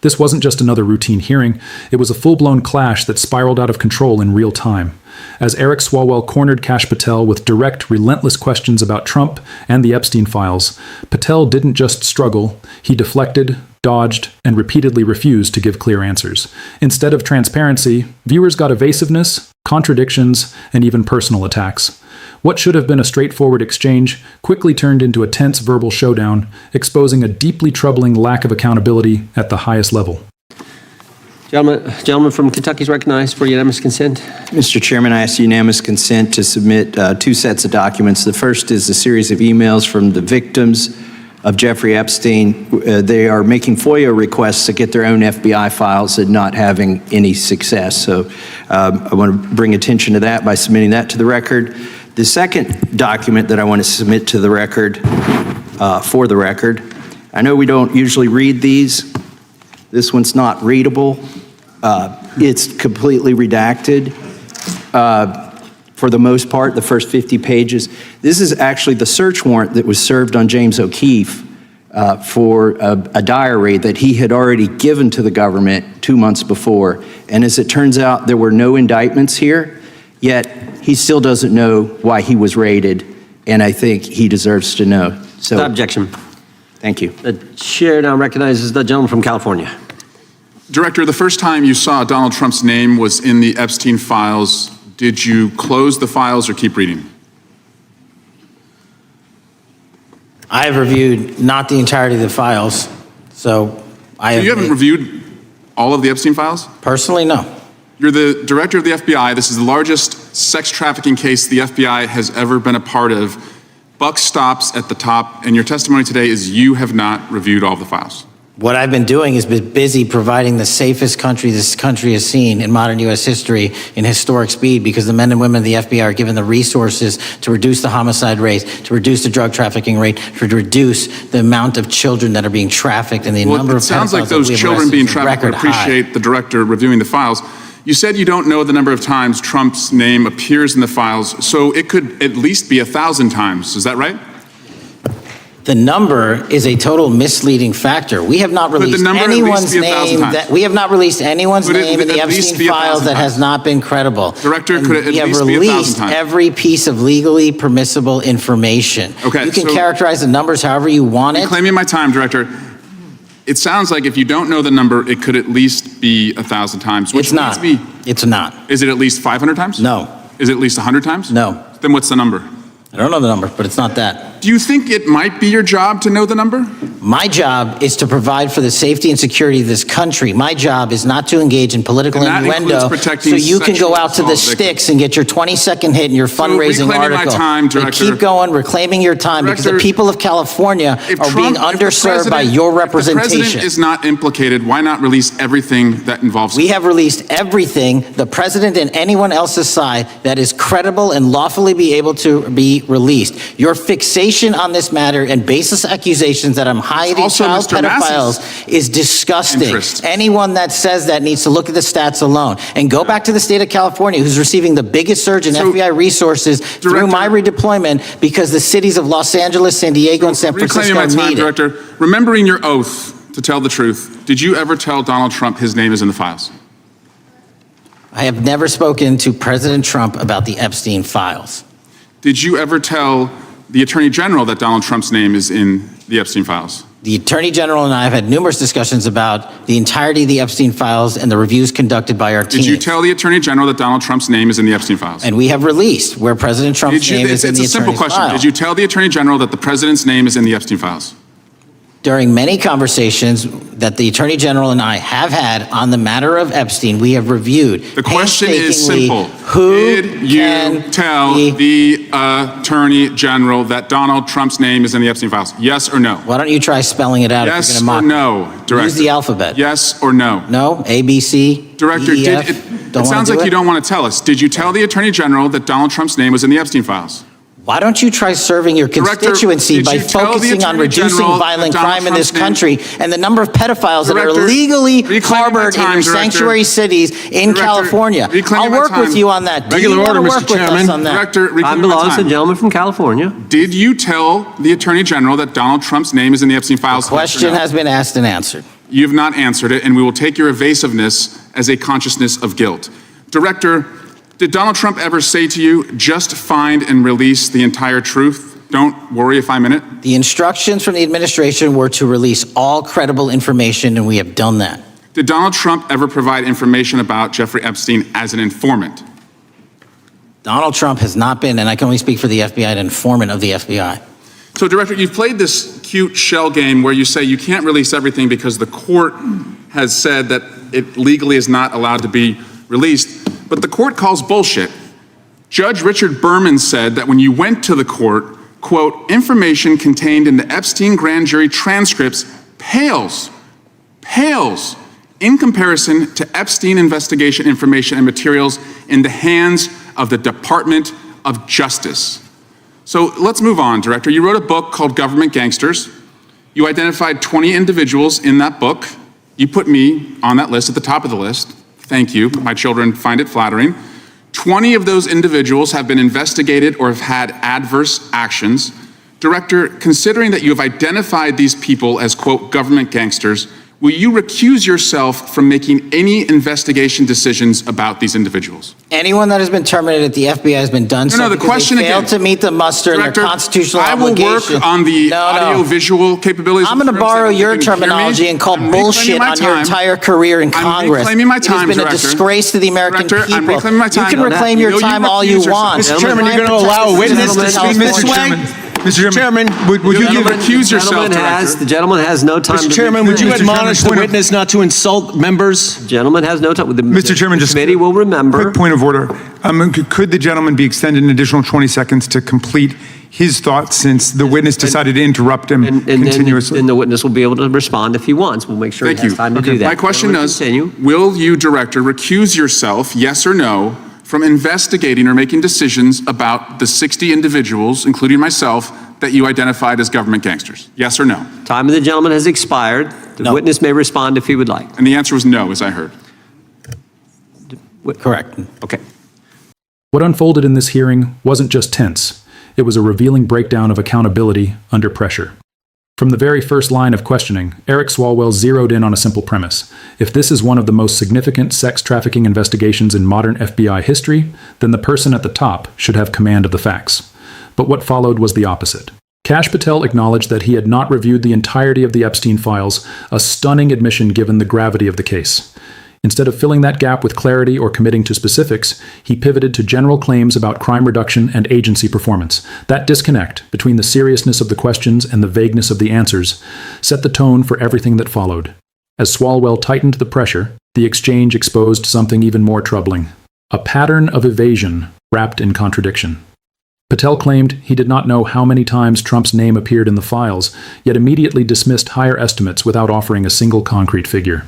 This wasn't just another routine hearing, it was a full-blown clash that spiraled out of control in real time. As Eric Swalwell cornered Kash Patel with direct, relentless questions about Trump and the Epstein files, Patel didn't just struggle, he deflected, dodged, and repeatedly refused to give clear answers. Instead of transparency, viewers got evasiveness, contradictions, and even personal attacks. What should have been a straightforward exchange quickly turned into a tense verbal showdown, exposing a deeply troubling lack of accountability at the highest level. Gentleman from Kentucky is recognized for unanimous consent. Mr. Chairman, I ask unanimous consent to submit two sets of documents. The first is a series of emails from the victims of Jeffrey Epstein. They are making FOIA requests to get their own FBI files and not having any success. So I want to bring attention to that by submitting that to the record. The second document that I want to submit to the record, for the record, I know we don't usually read these. This one's not readable. It's completely redacted. For the most part, the first 50 pages. This is actually the search warrant that was served on James O'Keefe for a diary that he had already given to the government 2 months before. And as it turns out, there were no indictments here, yet he still doesn't know why he was raided, and I think he deserves to know. So, Without objection. Thank you. The chair now recognizes the gentleman from California. Director, the first time you saw Donald Trump's name was in the Epstein files. Did you close the files or keep reading? I have reviewed not the entirety of the files, so I have. You haven't reviewed all of the Epstein files? Personally, no. You're the director of the FBI. This is the largest sex trafficking case the FBI has ever been a part of. Buck stops at the top, and your testimony today is you have not reviewed all of the files. What I've been doing is been busy providing the safest country this country has seen in modern U.S. history in historic speed, because the men and women of the FBI are given the resources to reduce the homicide rate, to reduce the drug trafficking rate, to reduce the amount of children that are being trafficked and the number of pedophiles. It sounds like those children being trafficked would appreciate the director reviewing the files. You said you don't know the number of times Trump's name appears in the files, so it could at least be 1,000 times. Is that right? The number is a total misleading factor. We have not released anyone's name in the Epstein files that has not been credible. Director, could it at least be 1,000 times? We have released every piece of legally permissible information. Okay, you can characterize the numbers however you want it. Reclaiming my time, Director. It sounds like if you don't know the number, it could at least be 1,000 times. Which it's not. It's not. Is it at least 500 times? No. Is it at least 100 times? No. Then what's the number? I don't know the number, but it's not that. Do you think it might be your job to know the number? My job is to provide for the safety and security of this country. My job is not to engage in political innuendo so you can go out to the sticks and get your 20-second hit in your fundraising article. Director, keep going, reclaiming your time, because the people of California are being underserved by your representation. If the president is not implicated, why not release everything that involves him? We have released everything, the president and anyone else's side, that is credible and lawfully be able to be released. Your fixation on this matter and baseless accusations that I'm hiding child pedophiles is disgusting. Anyone that says that needs to look at the stats alone and go back to the state of California, who's receiving the biggest surge in FBI resources through my redeployment, because the cities of Los Angeles, San Diego, and San Francisco need it. Director, remembering your oath to tell the truth, did you ever tell Donald Trump his name is in the files? I have never spoken to President Trump about the Epstein files. Did you ever tell the Attorney General that Donald Trump's name is in the Epstein files? The Attorney General and I have had numerous discussions about the entirety of the Epstein files and the reviews conducted by our team. Did you tell the Attorney General that Donald Trump's name is in the Epstein files? And we have released where President Trump's name is in the Attorney's file. It's a simple question. Did you tell the Attorney General that the President's name is in the Epstein files? During many conversations that the Attorney General and I have had on the matter of Epstein, we have reviewed. The question is simple. Who did you tell the Attorney General that Donald Trump's name is in the Epstein files? Yes or no? Why don't you try spelling it out? Yes if you're gonna mock or no, Director? Use the alphabet. Yes or no? No, A, B, C, Director, D, E, F. it sounds like you don't want to tell us. Did you tell the Attorney General that Donald Trump's name was in the Epstein files? Why don't you try serving your constituency by focusing on reducing violent crime in this country and the number of pedophiles that are legally harbored in your sanctuary cities in California? I'll work with you on that. Regular order, Mr. Chairman. Time belongs to the gentleman from California. Did you tell the Attorney General that Donald Trump's name is in the Epstein files? The question has been asked and answered. You have not answered it, and we will take your evasiveness as a consciousness of guilt. Director, did Donald Trump ever say to you, just find and release the entire truth? Don't worry if I'm in it? The instructions from the administration were to release all credible information, and we have done that. Did Donald Trump ever provide information about Jeffrey Epstein as an informant? Donald Trump has not been, and I can only speak for the FBI, an informant of the FBI. So, Director, you've played this cute shell game where you say you can't release everything because the court has said that it legally is not allowed to be released, but the court calls bullshit. Judge Richard Berman said that when you went to the court, quote, information contained in the Epstein grand jury transcripts pales in comparison to Epstein investigation information and materials in the hands of the Department of Justice. So let's move on, Director. You wrote a book called Government Gangsters. You identified 20 individuals in that book. You put me on that list, at the top of the list. Thank you. My children find it flattering. 20 of those individuals have been investigated or have had adverse actions. Director, considering that you have identified these people as, quote, government gangsters, will you recuse yourself from making any investigation decisions about these individuals? Anyone that has been terminated at the FBI has been done so the because question they failed again, to meet the muster in Director, their constitutional I will obligation. work on the audio-visual capabilities. I'm going to borrow your terminology and call bullshit on your entire career in Congress. I'm reclaiming my time, It has been a disgrace to the American Director, I'm people. reclaiming my time. You can reclaim your time all you want. Mr. Chairman, you're going to allow a witness to speak this way? Mr. Chairman, would you recuse yourself, The gentleman has no time. Mr. Chairman, would you admonish the witness not to insult members? The gentleman has no time. Mr. Chairman, the just committee will remember. Quick point of order. Could the gentleman be extended an additional 20 seconds to complete his thoughts, since the witness decided to interrupt him continuously? And the witness will be able to respond if he wants. We'll make sure he has time to do that. My question is, will you, Director, recuse yourself, yes or no, from investigating or making decisions about the 60 individuals, including myself, that you identified as government gangsters? Yes or no? Time of the gentleman has expired. The witness may respond if he would like. And the answer was no, as I heard. Correct. Okay. What unfolded in this hearing wasn't just tense. It was a revealing breakdown of accountability under pressure. From the very first line of questioning, Eric Swalwell zeroed in on a simple premise. If this is one of the most significant sex trafficking investigations in modern FBI history, then the person at the top should have command of the facts. But what followed was the opposite. Kash Patel acknowledged that he had not reviewed the entirety of the Epstein files, a stunning admission given the gravity of the case. Instead of filling that gap with clarity or committing to specifics, he pivoted to general claims about crime reduction and agency performance. That disconnect between the seriousness of the questions and the vagueness of the answers set the tone for everything that followed. As Swalwell tightened the pressure, the exchange exposed something even more troubling: a pattern of evasion wrapped in contradiction. Patel claimed he did not know how many times Trump's name appeared in the files, yet immediately dismissed higher estimates without offering a single concrete figure.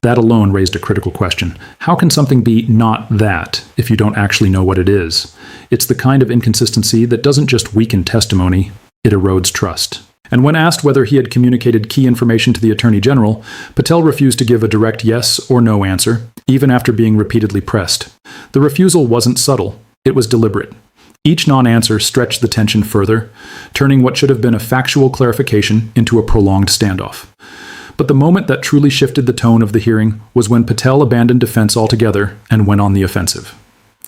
That alone raised a critical question. How can something be not that if you don't actually know what it is? It's the kind of inconsistency that doesn't just weaken testimony, it erodes trust. And when asked whether he had communicated key information to the Attorney General, Patel refused to give a direct yes or no answer, even after being repeatedly pressed. The refusal wasn't subtle, it was deliberate. Each non-answer stretched the tension further, turning what should have been a factual clarification into a prolonged standoff. But the moment that truly shifted the tone of the hearing was when Patel abandoned defense altogether and went on the offensive.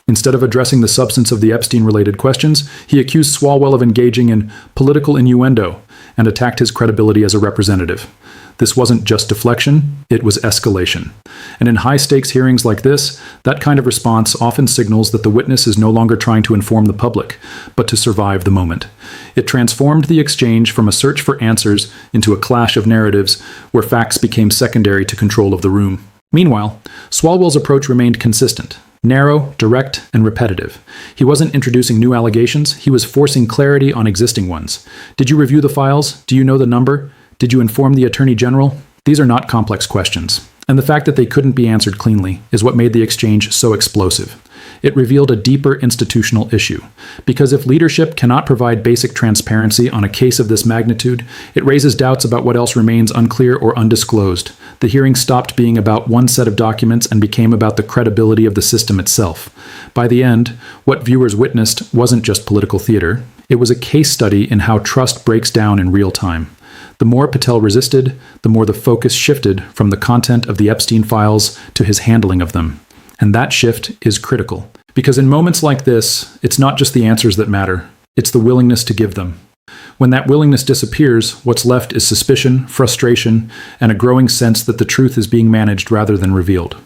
Instead of addressing the substance of the Epstein-related questions, he accused Swalwell of engaging in political innuendo and attacked his credibility as a representative. This wasn't just deflection, it was escalation. And in high-stakes hearings like this, that kind of response often signals that the witness is no longer trying to inform the public, but to survive the moment. It transformed the exchange from a search for answers into a clash of narratives where facts became secondary to control of the room. Meanwhile, Swalwell's approach remained consistent. Narrow, direct, and repetitive. He wasn't introducing new allegations, he was forcing clarity on existing ones. Did you review the files? Do you know the number? Did you inform the Attorney General? These are not complex questions. And the fact that they couldn't be answered cleanly is what made the exchange so explosive. It revealed a deeper institutional issue. Because if leadership cannot provide basic transparency on a case of this magnitude, it raises doubts about what else remains unclear or undisclosed. The hearing stopped being about one set of documents and became about the credibility of the system itself. By the end, what viewers witnessed wasn't just political theater. It was a case study in how trust breaks down in real time. The more Patel resisted, the more the focus shifted from the content of the Epstein files to his handling of them. And that shift is critical. Because in moments like this, it's not just the answers that matter, it's the willingness to give them. When that willingness disappears, what's left is suspicion, frustration, and a growing sense that the truth is being managed rather than revealed.